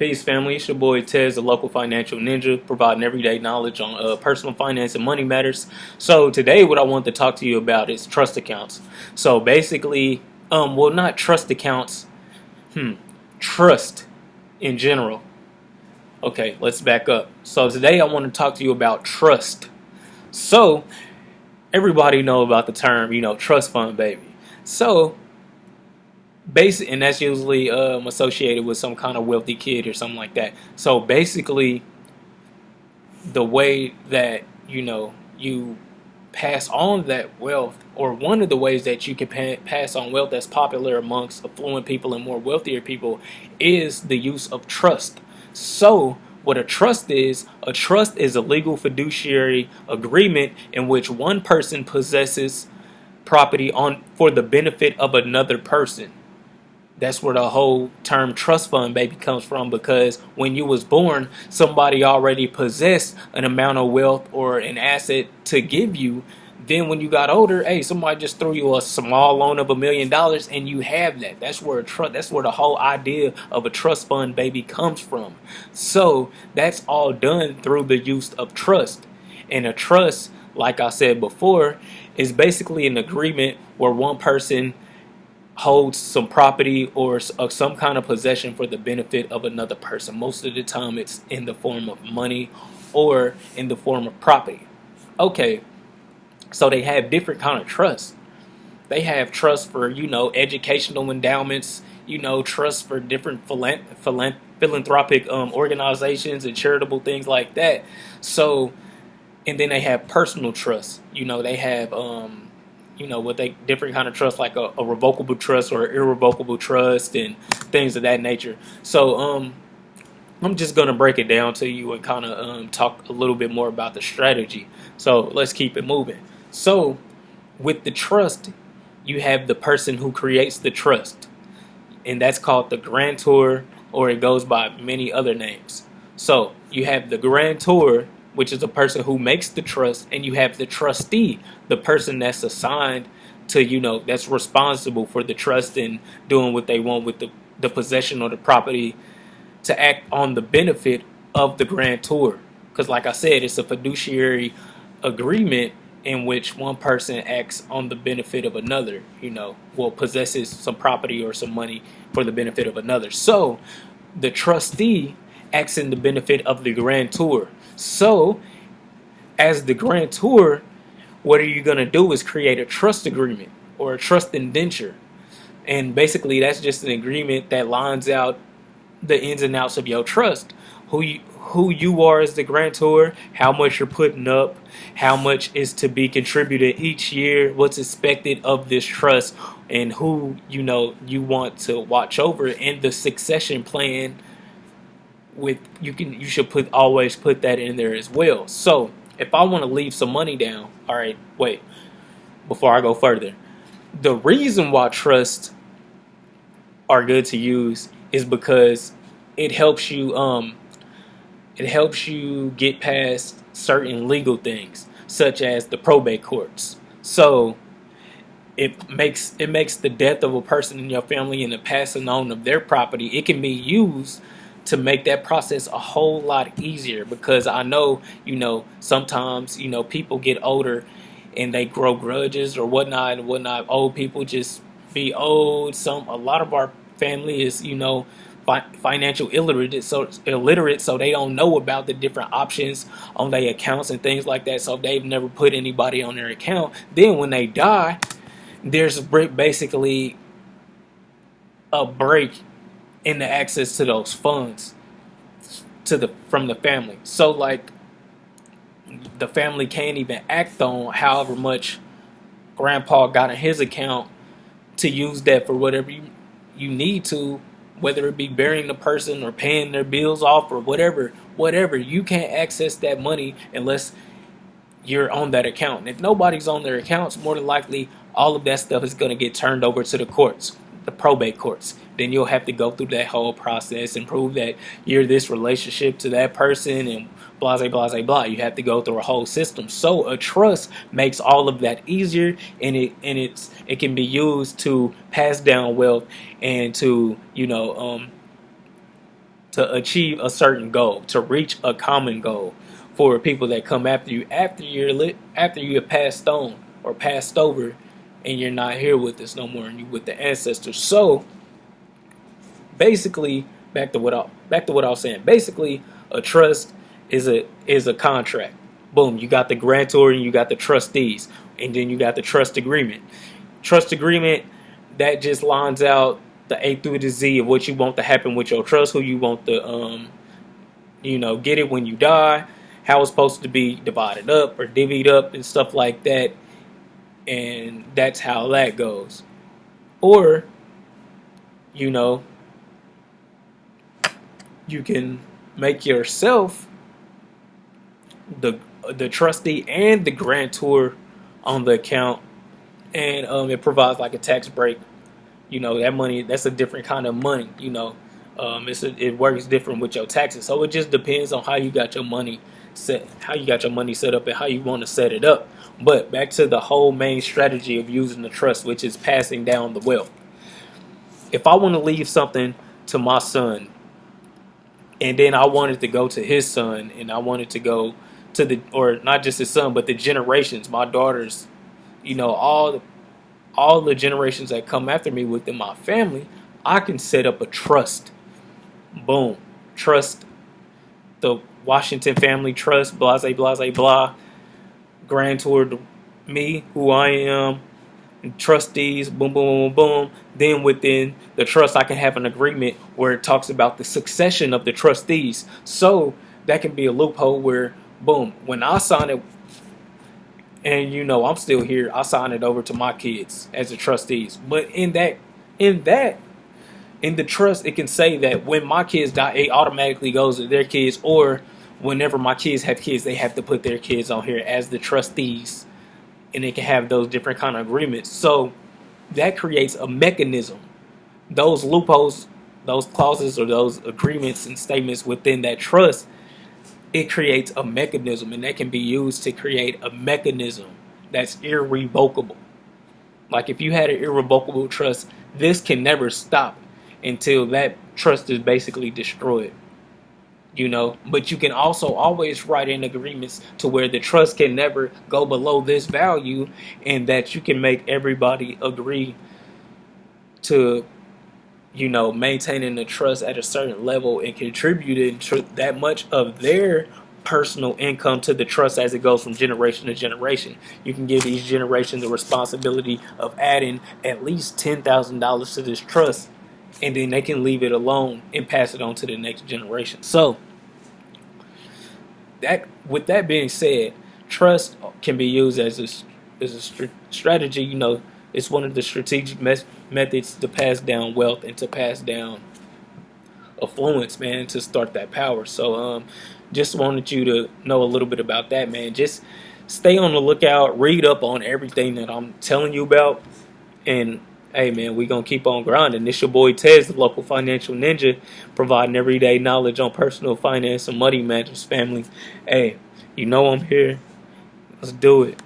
Peace, family. It's your boy Tez, the local financial ninja, providing everyday knowledge on personal finance and money matters. So today, what I want to talk to you about is trust accounts. So basically, well, not trust accounts. Trust in general. Okay, let's back up. So today, I want to talk to you about trust. So everybody know about the term, trust fund baby. So and that's usually associated with some kind of wealthy kid or something like that. So basically, the way that you pass on that wealth, or one of the ways that you can pass on wealth that's popular amongst affluent people and more wealthier people, is the use of trust. So what a trust is a legal fiduciary agreement in which one person possesses property on for the benefit of another person. That's where the whole term trust fund baby comes from, because when you was born, somebody already possessed an amount of wealth or an asset to give you. Then when you got older, hey, somebody just threw you a small loan of $1 million and you have that. That's where the whole idea of a trust fund baby comes from. So that's all done through the use of trust. And a trust, like I said before, is basically an agreement where one person holds some property or some kind of possession for the benefit of another person. Most of the time it's in the form of money or in the form of property. Okay, so they have different kind of trusts. They have trust for, educational endowments, trust for different philanthropic organizations and charitable things like that. So, and then they have personal trust. They have what they different kind of trust, like a revocable trust or irrevocable trust and things of that nature. So I'm just gonna break it down to you and kind of talk a little bit more about the strategy. So let's keep it moving. So with the trust, you have the person who creates the trust, and that's called the grantor, or it goes by many other names. So you have the grantor, which is the person who makes the trust, and you have the trustee, the person that's assigned to, that's responsible for the trust and doing what they want with the possession or the property to act on the benefit of the grantor. Because like I said, it's a fiduciary agreement in which one person acts on the benefit of another, possesses some property or some money for the benefit of another. So the trustee acts in the benefit of the grantor. So, as the grantor, what are you going to do is create a trust agreement or a trust indenture. And basically, that's just an agreement that lines out the ins and outs of your trust. Who you are as the grantor, how much you're putting up, how much is to be contributed each year, what's expected of this trust, and who, you want to watch over, and the succession plan. You should always put that in there as well. So if I want to leave some money down, all right, wait, before I go further, the reason why trusts are good to use is because it helps you get past certain legal things, such as the probate courts. So it makes the death of a person in your family and the passing on of their property, it can be used to make that process a whole lot easier. Because I know, sometimes, people get older and they grow grudges or whatnot. Old people just be old. A lot of our family is, financial illiterate, so they don't know about the different options on their accounts and things like that. So they've never put anybody on their account. Then when they die, there's basically a break in the access to those funds from the family. So like the family can't even act on however much grandpa got in his account to use that for whatever you need to, whether it be burying the person or paying their bills off or whatever. You can't access that money unless you're on that account. And if nobody's on their accounts, more than likely all of that stuff is going to get turned over to the courts, the probate courts. Then you'll have to go through that whole process and prove that you're this relationship to that person and blah, blah, blah, blah. You have to go through a whole system. So a trust makes all of that easier, and it can be used to pass down wealth and to to achieve a certain goal, to reach a common goal for people that come after you after you have passed on or passed over and you're not here with us no more and you with the ancestors. So basically, back to what I was saying. Basically, a trust is a contract. Boom, you got the grantor and you got the trustees, and then you got the trust agreement. Trust agreement that just lines out the A through the Z of what you want to happen with your trust, who you want to get it when you die, how it's supposed to be divided up or divvied up and stuff like that, and that's how that goes. Or you know you can make yourself the trustee and the grantor on the account, and it provides like a tax break. That money, that's a different kind of money. It works different with your taxes. So it just depends on how you got your money set up and how you want to set it up. But back to the whole main strategy of using the trust, which is passing down the wealth. If I want to leave something to my son, and then I wanted to go to his son, and I wanted to go to or not just his son, but the generations, my daughters, all the generations that come after me within my family, I can set up a trust. Boom. Trust, the Washington Family Trust, blase, blase, blah. Grantor to me, who I am, trustees, boom, boom, boom, boom. Then within the trust, I can have an agreement where it talks about the succession of the trustees. So that can be a loophole where, boom, when I sign it, and I'm still here, I sign it over to my kids as the trustees. But in the trust, it can say that when my kids die, it automatically goes to their kids, or whenever my kids have kids, they have to put their kids on here as the trustees, and they can have those different kind of agreements. So that creates a mechanism. Those loopholes, those clauses, or those agreements and statements within that trust, it creates a mechanism, and that can be used to create a mechanism that's irrevocable. Like if you had an irrevocable trust, this can never stop until that trust is basically destroyed. But you can also always write in agreements to where the trust can never go below this value, and that you can make everybody agree to maintaining the trust at a certain level and contributing to that much of their personal income to the trust as it goes from generation to generation. You can give each generation the responsibility of adding at least $10,000 to this trust, and then they can leave it alone and pass it on to the next generation. So with that being said, trust can be used as a strategy. It's one of the strategic methods to pass down wealth and to pass down affluence, man, to start that power. So just wanted you to know a little bit about that, man. Just stay on the lookout, read up on everything that I'm telling you about, and hey, man, we gonna keep on grinding. This your boy Tez, the local financial ninja, providing everyday knowledge on personal finance and money matters, family. Hey, I'm here. Let's do it.